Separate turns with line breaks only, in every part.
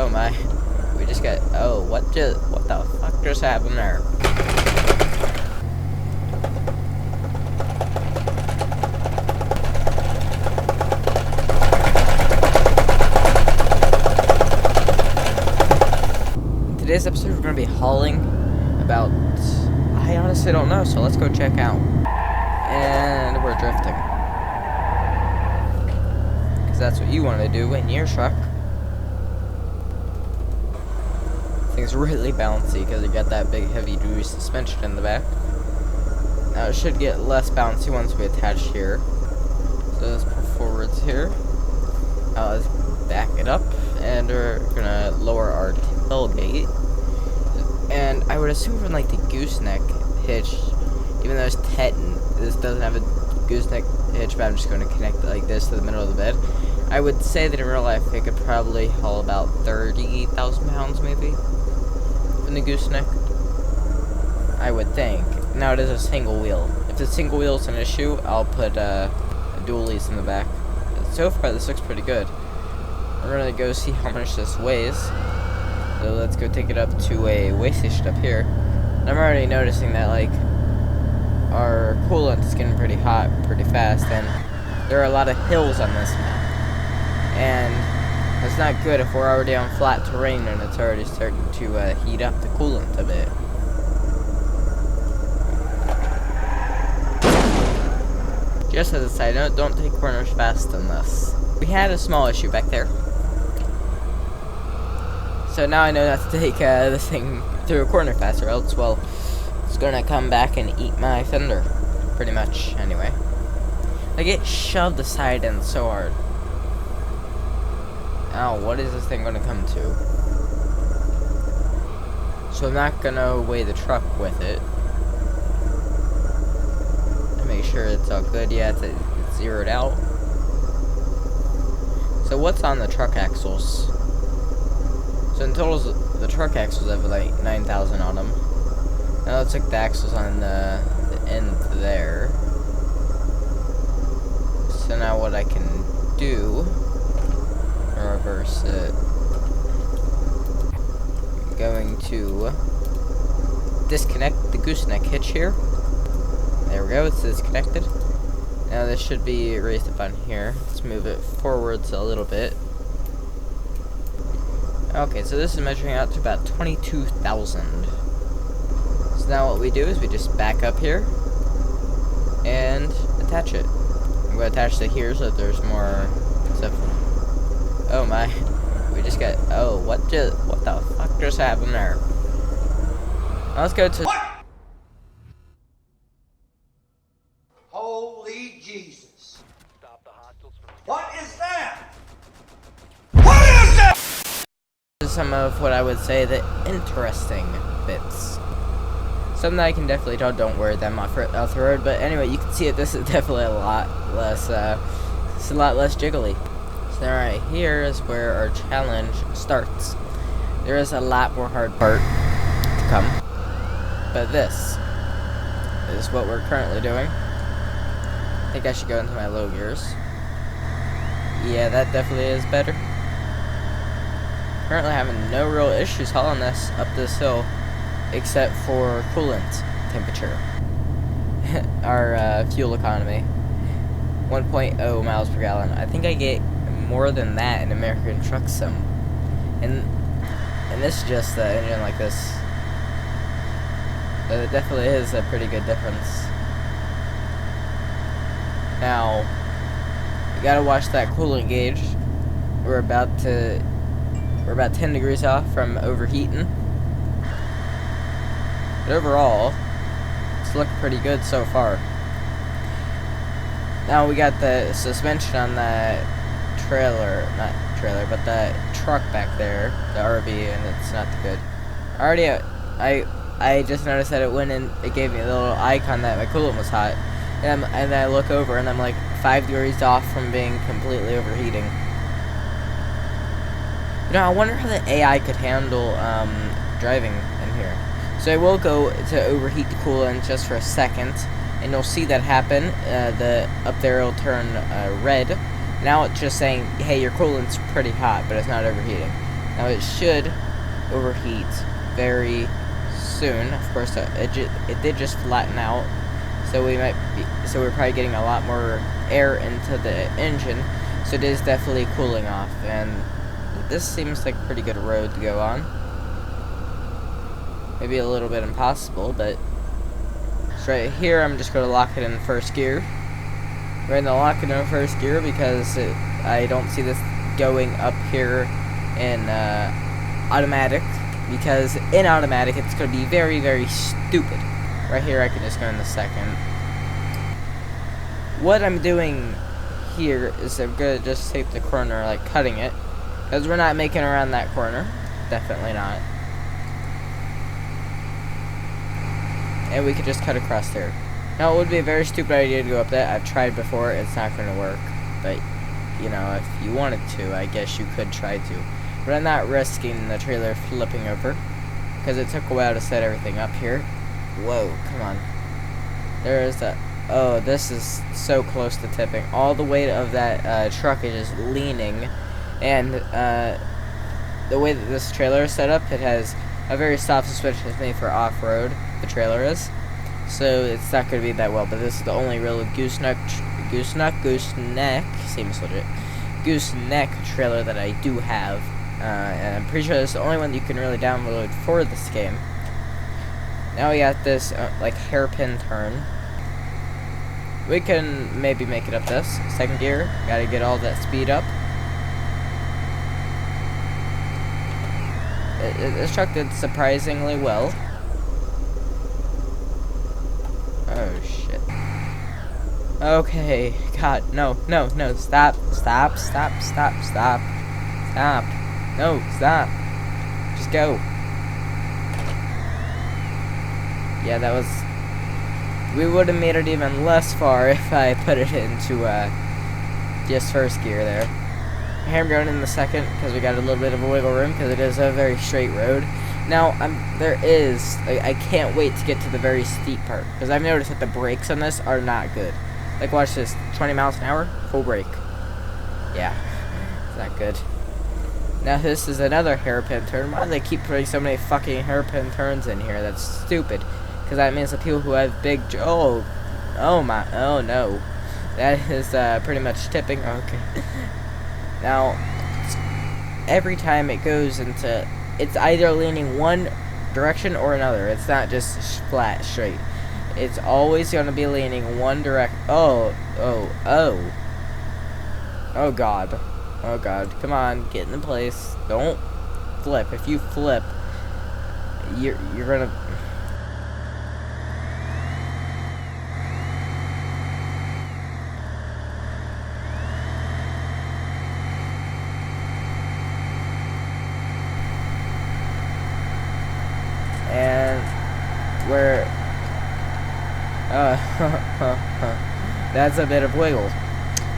Oh my. We just got, oh, what the fuck just happened there? In today's episode, we're going to be hauling about, I honestly don't know, so let's go check out. And we're drifting. Because that's what you want to do in your truck. It's really bouncy because you got that big heavy duty suspension in the back. Now it should get less bouncy once we attach here. So let's put forwards here. Let's back it up, and we're gonna lower our tailgate. And I would assume from like the gooseneck hitch, even though this doesn't have a gooseneck hitch, but I'm just going to connect it like this to the middle of the bed. I would say that in real life it could probably haul about 30,000 pounds maybe. In the gooseneck, I would think. Now it is a single wheel. If the single wheel is an issue, I'll put a dualies in the back. But so far, this looks pretty good. We're gonna go see how much this weighs. So let's go take it up to a weigh station up here. And I'm already noticing that like our coolant is getting pretty hot pretty fast, and there are a lot of hills on this map. And that's not good if we're already on flat terrain and it's already starting to heat up the coolant a bit. Just as a side note, don't take corners fast in this. We had a small issue back there. So now I know not to take this thing through a corner fast, or else, well, it's gonna come back and eat my fender. Pretty much, anyway. I get shoved aside and so hard. Now, what is this thing going to come to? So I'm not going to weigh the truck with it. And make sure it's all good. Yeah, it's zeroed out. So what's on the truck axles? So in total, the truck axles have like 9,000 on them. Now let's check the axles on the end there. So now what I can do... reverse it. I'm going to disconnect the gooseneck hitch here. There we go, it's disconnected. Now this should be raised up on here. Let's move it forwards a little bit. Okay, so this is measuring out to about 22,000. So now what we do is we just back up here and attach it. I'm going to attach it here so that there's more stuff. Oh my, we just got, oh, what the fuck just happened there? Now let's go to...
What? Holy Jesus. What is that? What is that?
Some of what I would say the interesting bits. Something that I can definitely tell, don't worry them off the road, but anyway, you can see it, this is definitely a lot less, it's a lot less jiggly. So right here is where our challenge starts. There is a lot more hard part to come, but this is what we're currently doing. I think I should go into my low gears. Yeah, that definitely is better. Currently having no real issues hauling this up this hill, except for coolant temperature. Our fuel economy, 1.0 miles per gallon. I think I get more than that in American Truck Sim, and this is just the engine like this. But it definitely is a pretty good difference. Now you gotta watch that coolant gauge. We're about 10 degrees off from overheating, but overall it's looked pretty good so far. Now we got the suspension on that not trailer, but the truck back there, the RV, and it's not good. I just noticed that it went and it gave me a little icon that my coolant was hot, and I look over and I'm like 5 degrees off from being completely overheating. You know, I wonder how the AI could handle driving in here. So I will go to overheat the coolant just for a second, and you'll see that happen. Up there it'll turn red. Now it's just saying, hey, your coolant's pretty hot, but it's not overheating. Now it should overheat very soon. Of course, it did just flatten out, so we're probably getting a lot more air into the engine. So it is definitely cooling off, and this seems like a pretty good road to go on. Maybe a little bit impossible, but right here I'm just going to lock it in first gear. We're going to lock it in first gear because I don't see this going up here in automatic, because in automatic it's going to be very, very stupid. Right here I can just go in the second. What I'm doing here is I'm going to just take the corner, like cutting it, because we're not making around that corner. Definitely not. And we could just cut across there. Now, it would be a very stupid idea to go up that. I've tried before. It's not going to work. But, you know, if you wanted to, I guess you could try to. But I'm not risking the trailer flipping over, because it took a while to set everything up here. Whoa, come on. There's a... Oh, this is so close to tipping. All the weight of that truck is just leaning. And the way that this trailer is set up, it has a very soft suspension. It's made for off-road. The trailer is, so it's not going to be that well, but this is the only real gooseneck seems legit, gooseneck trailer that I do have, and I'm pretty sure it's the only one that you can really download for this game. Now we got this like hairpin turn. We can maybe make it up this second gear. Got to get all that speed up. This truck did surprisingly well. Oh shit. Okay, God, no, stop. No, stop. Just go. Yeah, that was... We would have made it even less far if I put it into, just first gear there. Here I'm going in the second, because we got a little bit of a wiggle room, because it is a very straight road. Now, I can't wait to get to the very steep part, because I've noticed that the brakes on this are not good. Like, watch this, 20 miles an hour, full brake. Yeah, it's not good. Now, this is another hairpin turn. Why do they keep putting so many fucking hairpin turns in here? That's stupid, because that means the people who have big... oh no. That is, pretty much tipping. Okay. Now, every time it goes into... It's either leaning one direction or another. It's not just flat straight. It's always going to be leaning one direction. Oh God. Oh God. Come on, get in place. Don't flip. If you flip, you're gonna... And we're... that's a bit of wiggle.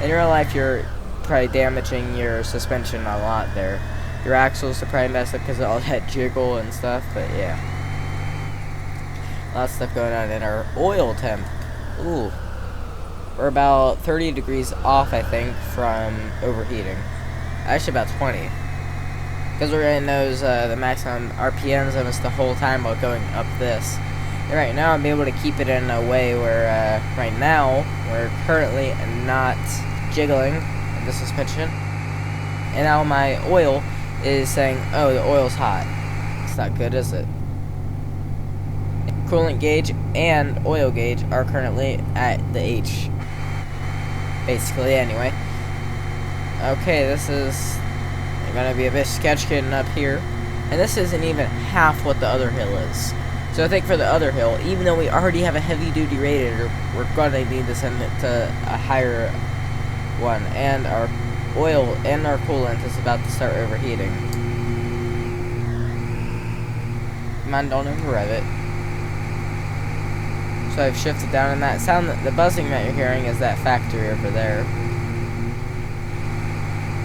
In real life, you're probably damaging your suspension a lot there. Your axles are probably messed up because of all that jiggle and stuff, but yeah. A lot of stuff going on in our oil temp. Ooh. We're about 30 degrees off, I think, from overheating. Actually, about 20. Because we're in those, the maximum RPMs almost the whole time while going up this. And right now, I'm able to keep it in a way where, right now, we're currently not jiggling the suspension. And now my oil is saying, oh, the oil's hot. It's not good, is it? Coolant gauge and oil gauge are currently at the H. Basically, anyway. Okay, this is gonna be a bit sketch getting up here. And this isn't even half what the other hill is. So I think for the other hill, even though we already have a heavy-duty radiator, we're gonna need to send it to a higher one. And our oil and our coolant is about to start overheating. Come on, don't overrev it. So I've shifted down, and that sound, the buzzing that you're hearing is that factory over there.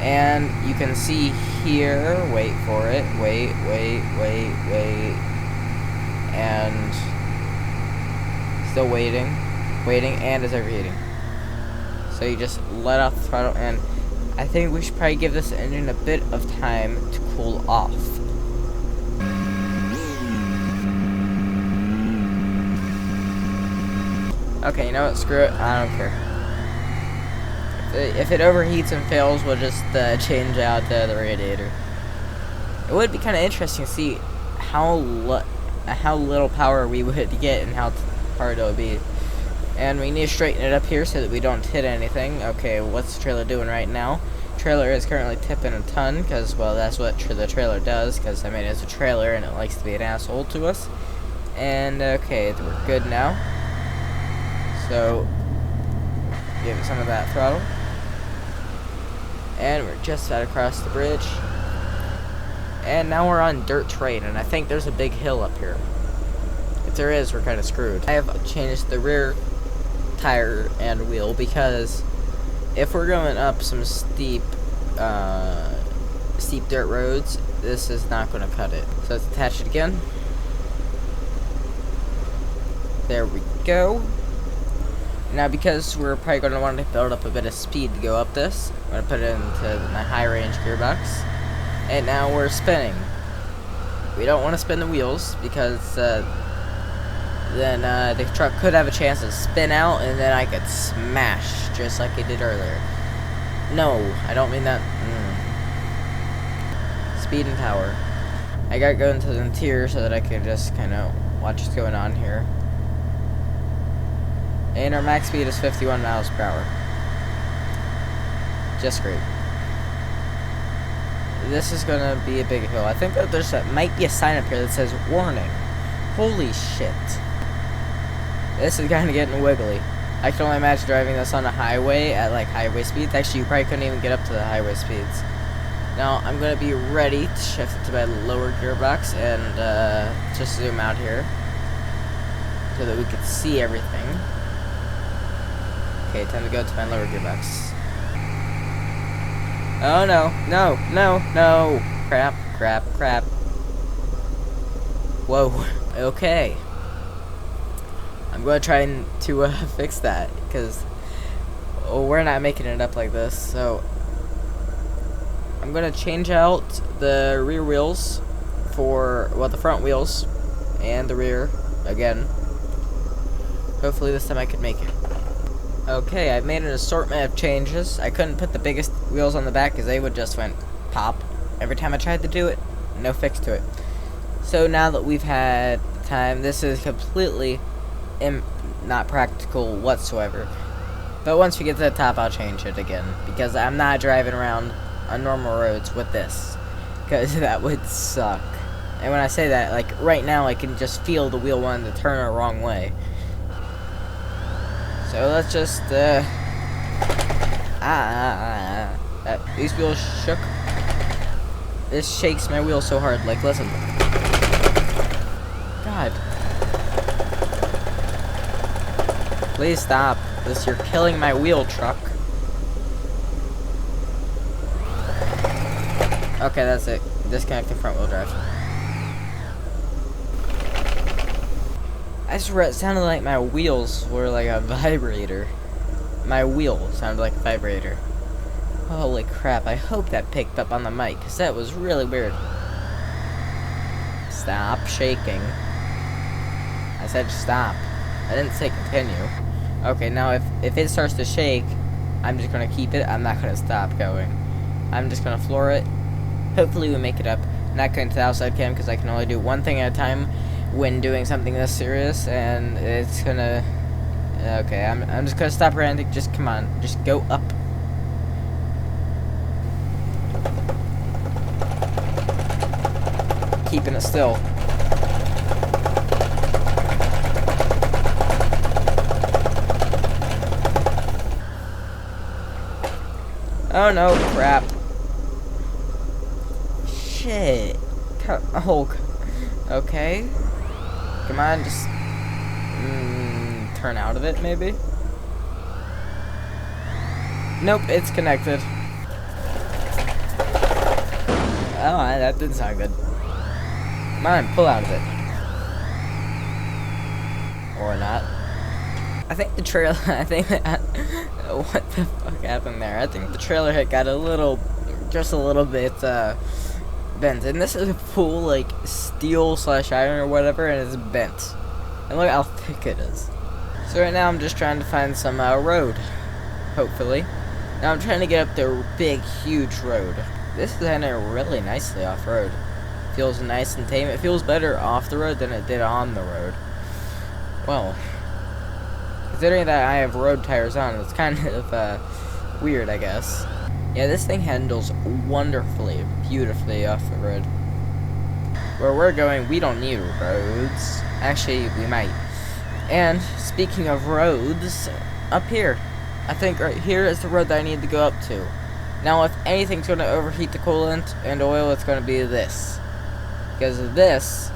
And you can see here, wait for it, wait, and still waiting, and it's overheating. So you just let off the throttle, and I think we should probably give this engine a bit of time to cool off. Okay, you know what? Screw it. I don't care. If it overheats and fails, we'll just change out the radiator. It would be kind of interesting to see how little power we would get and how hard it would be. And we need to straighten it up here so that we don't hit anything. Okay, what's the trailer doing right now? Trailer is currently tipping a ton because, well, that's what the trailer does. Because, I mean, it's a trailer and it likes to be an asshole to us. And, okay, we're good now. So, give it some of that throttle. And we're just about across the bridge. And now we're on dirt terrain, and I think there's a big hill up here. If there is, we're kind of screwed. I have changed the rear tire and wheel because if we're going up some steep dirt roads, this is not going to cut it. So let's attach it again. There we go. Now, because we're probably going to want to build up a bit of speed to go up this, I'm going to put it into my high-range gearbox. And now we're spinning. We don't want to spin the wheels, because then the truck could have a chance to spin out, and then I could smash, just like it did earlier. No, I don't mean that. Speed and power. I got to go into the interior so that I could just kind of watch what's going on here. And our max speed is 51 miles per hour. Just great. This is gonna be a big hill. I think that might be a sign up here that says warning. Holy shit. This is kind of getting wiggly. I can only imagine driving this on a highway at like highway speeds. Actually, you probably couldn't even get up to the highway speeds. Now, I'm gonna be ready to shift it to my lower gearbox and just zoom out here so that we can see everything. Okay, time to go to my lower gearbox. Oh no, no, no, no! Crap, crap, crap. Whoa, okay. I'm gonna try to fix that, because we're not making it up like this, so I'm gonna change out the rear wheels for, well, the front wheels and the rear again. Hopefully this time I can make it. Okay, I've made an assortment of changes. I couldn't put the biggest wheels on the back because they would just went pop. Every time I tried to do it, no fix to it. So now that we've had time, this is completely not practical whatsoever. But once we get to the top, I'll change it again. Because I'm not driving around on normal roads with this. Because that would suck. And when I say that, like right now I can just feel the wheel wanting to turn the wrong way. So let's just, these wheels shook. This shakes my wheel so hard, like, listen. God. Please stop. You're killing my wheel, truck. Okay, that's it. Disconnecting front wheel drive. I swear it sounded like my wheels were like a vibrator. My wheel sounded like a vibrator. Holy crap, I hope that picked up on the mic, because that was really weird. Stop shaking. I said stop. I didn't say continue. Okay, now if it starts to shake, I'm just going to keep it. I'm not going to stop going. I'm just going to floor it. Hopefully we make it up. Not going to the outside cam, because I can only do one thing at a time when doing something this serious, and it's gonna... Okay, I'm just gonna stop ranting. Just come on, just go up. Keeping it still. Oh no, crap. Shit. Oh, okay. Come on, just turn out of it, maybe? Nope, it's connected. Oh, that didn't sound good. Come on, pull out of it. Or not. I think the trailer, I think that, what the fuck happened there? I think the trailer head got a little, just a little bit, bent. And this is a full, like, steel / iron or whatever, and it's bent. And look how thick it is. So right now I'm just trying to find some, road. Hopefully. Now I'm trying to get up the big, huge road. This is ending really nicely off-road. Feels nice and tame. It feels better off the road than it did on the road. Well, considering that I have road tires on, it's kind of weird, I guess. Yeah, this thing handles wonderfully, beautifully off the road. Where we're going, we don't need roads. Actually, we might. And speaking of roads, up here. I think right here is the road that I need to go up to. Now, if anything's going to overheat the coolant and oil, it's going to be this. Because this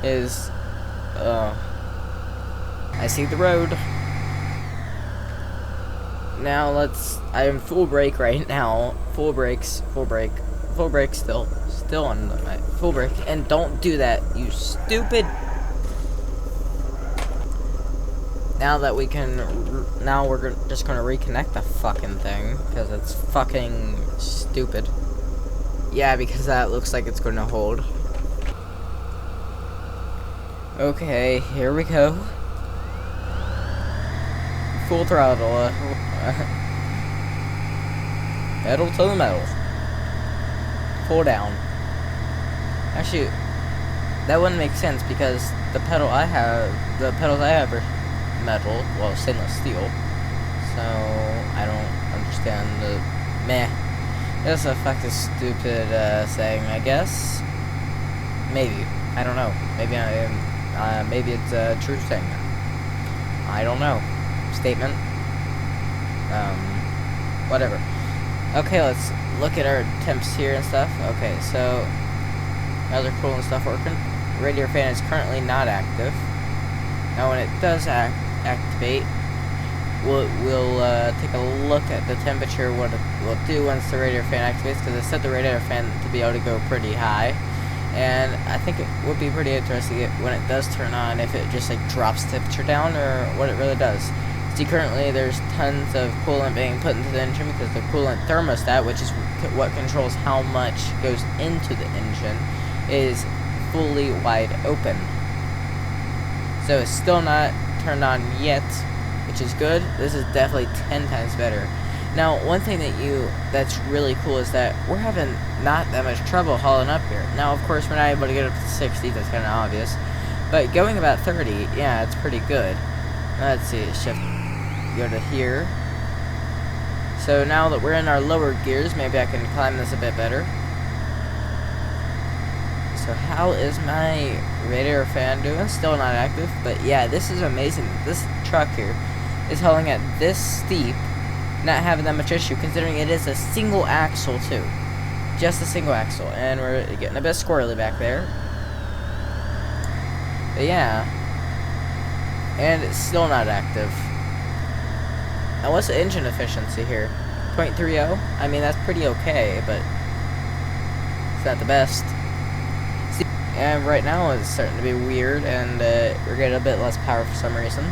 is, I see the road. Now I am full brake right now. Full brake still on my full brake. And don't do that, you stupid. Now that we can, now we're just gonna reconnect the fucking thing, because it's fucking stupid. Yeah, because that looks like it's gonna hold. Okay, here we go. Full throttle, pedal to the metal. Full down. Actually, that wouldn't make sense because the pedals I have are metal, well, stainless steel. So I don't understand the meh. That's a fucking stupid saying, I guess. Maybe, I don't know. Maybe maybe it's a true thing. I don't know. Statement. Whatever. Okay, let's look at our temps here and stuff. Okay, so how's our coolant stuff working? Radiator fan is currently not active. Now, when it does activate, we'll take a look at the temperature, what it will do once the radiator fan activates, because I set the radiator fan to be able to go pretty high. And I think it would be pretty interesting when it does turn on, if it just like drops temperature down or what it really does. See, currently there's tons of coolant being put into the engine because the coolant thermostat, which is what controls how much goes into the engine, is fully wide open. So it's still not turned on yet, which is good. This is definitely 10 times better. Now, one thing that's really cool is that we're having not that much trouble hauling up here. Now, of course, we're not able to get up to 60, that's kind of obvious. But going about 30, yeah, it's pretty good. Let's see, shift, go to here. So now that we're in our lower gears, maybe I can climb this a bit better. So how is my radiator fan doing? Still not active, but yeah, this is amazing. This truck here is hauling at this steep, not having that much issue, considering it is a single axle too. Just a single axle, and we're getting a bit squirrely back there. But yeah, and it's still not active. Now what's the engine efficiency here? 0.30? I mean, that's pretty okay, but it's not the best. See, and right now it's starting to be weird, and we're getting a bit less power for some reason.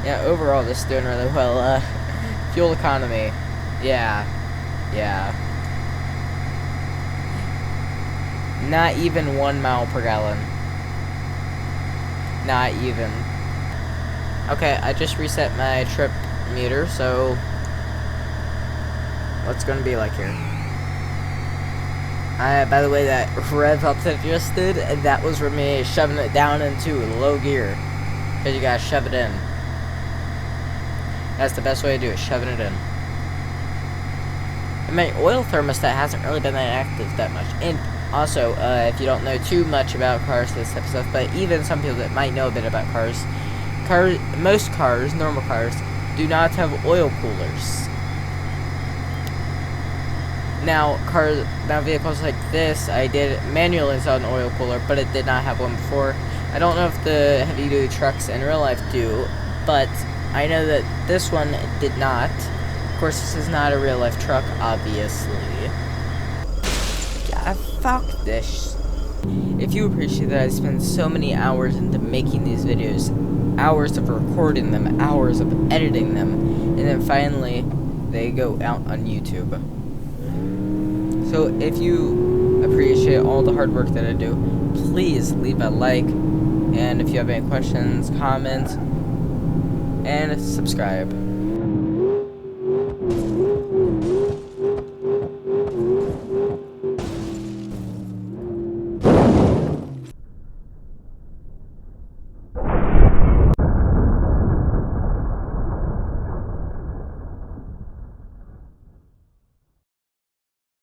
Yeah, overall this is doing really well. Fuel economy. Yeah. Not even 1 mile per gallon. Not even. Okay, I just reset my trip meter, so what's gonna be like here? By the way, that rev up that I just did, and that was for me shoving it down into low gear. Because you gotta shove it in. That's the best way to do it, shoving it in. And my oil thermostat hasn't really been that active that much. And also, if you don't know too much about cars, this type of stuff, but even some people that might know a bit about cars, most cars, normal cars, do not have oil coolers. Now, vehicles like this, I did manually install an oil cooler, but it did not have one before. I don't know if the heavy-duty trucks in real life do, but I know that this one did not. Of course, this is not a real-life truck, obviously. Yeah, fuck this. If you appreciate that I spend so many hours into making these videos, hours of recording them, hours of editing them, and then finally they go out on YouTube. So if you appreciate all the hard work that I do, please leave a like, and if you have any questions, comments, and subscribe.